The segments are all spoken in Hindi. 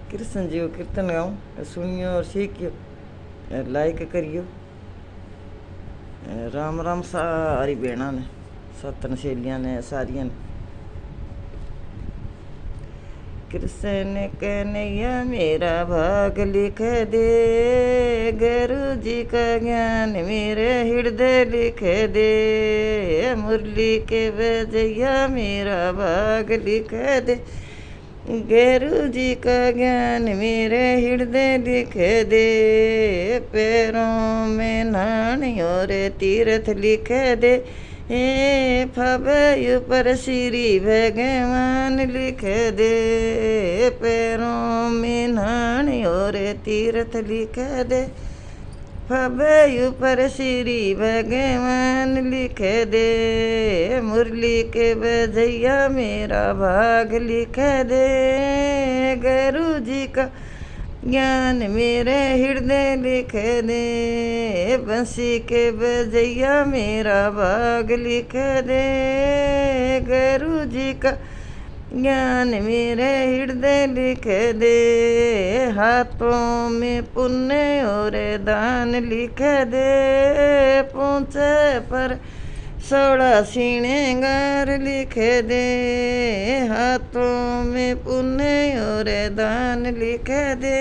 कृष्ण जी को कीर्तन गाऊँ, सुनियो और सीखियो, लाइक करियो। राम राम सारी भेणा ने, सतन सहेलियां ने, सारिया ने। कृष्ण कन्हैया मेरा भाग लिख दे, गुरु जी का ज्ञान मेरे हृदय लिख दे। मुरली के बजैया मेरा भाग लिख दे, गुरु जी का ज्ञान मेरे हृदय लिख दे। पैरों में नानी और तीर्थ लिख दे, फबय पर श्री भगवान लिख दे। पैरों में नानी और तीर्थ लिख दे, फबय पर श्री भगवान लिख दे। मुरली के बजैया मेरा भाग लिख दे, गुरु जी का ज्ञान मेरे हृदय लिख दे। बंसी के बजैया मेरा भाग लिख दे, गुरु जी का ज्ञान मेरे हृदय लिख दे। हाथों में पुण्य और दान लिख दे, पूंछे पर 16 श्रृंगार लिख दे। हाथों में पुण्य और दान लिख दे,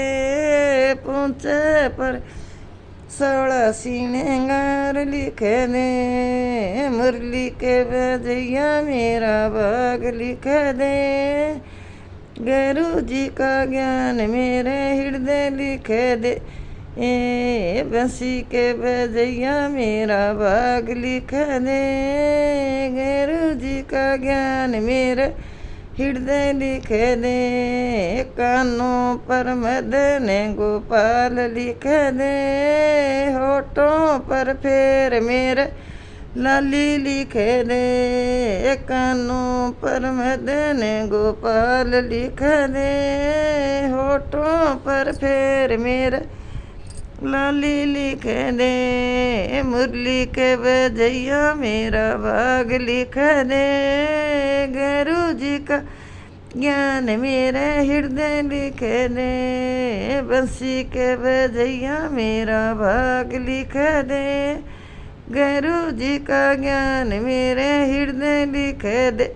पूंछे पर 16 श्रृंगार लिख दे। मुरली के बजैया मेरा भाग लिख दे, गुरु जी का ज्ञान मेरे हृदय लिख दे। बंसी के बजैया मेरा भाग लिख दे, गुरु जी का ज्ञान मेरे हृदय लिख दे। कानों पर मदन गोपाल लिख दे, होठों पर फेर मेरे लाली लिख दे। कानों पर मदन गोपाल लिख दे, होठों पर फेर मेरे लाली लिख दे। मुरली के बजैया मेरा भाग लिख दे, गुरु जी का ज्ञान मेरे हृदय लिख दे। बंसी के बजैया मेरा भाग लिख दे, गुरु जी का ज्ञान मेरे हृदय लिख दे।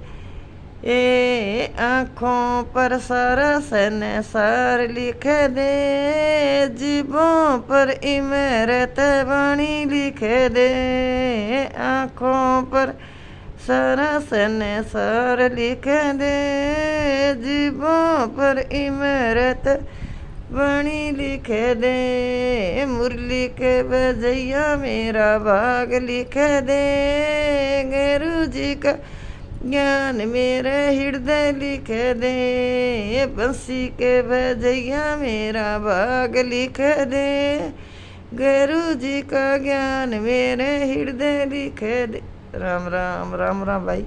आँखों पर सारा संसार लिख दे, जीभों पर इमरत वाणी लिख दे। आँखों पर सारा संसार लिख दे, जीभों पर इमरत वाणी लिख दे। मुरली के बजैया मेरा भाग लिख दे, गुरु जी का ज्ञान मेरे हृदय लिख दे। बंसी के बजैया मेरा भाग लिख दे, गुरु जी का ज्ञान मेरे हृदय लिख दे। राम राम राम राम भाई।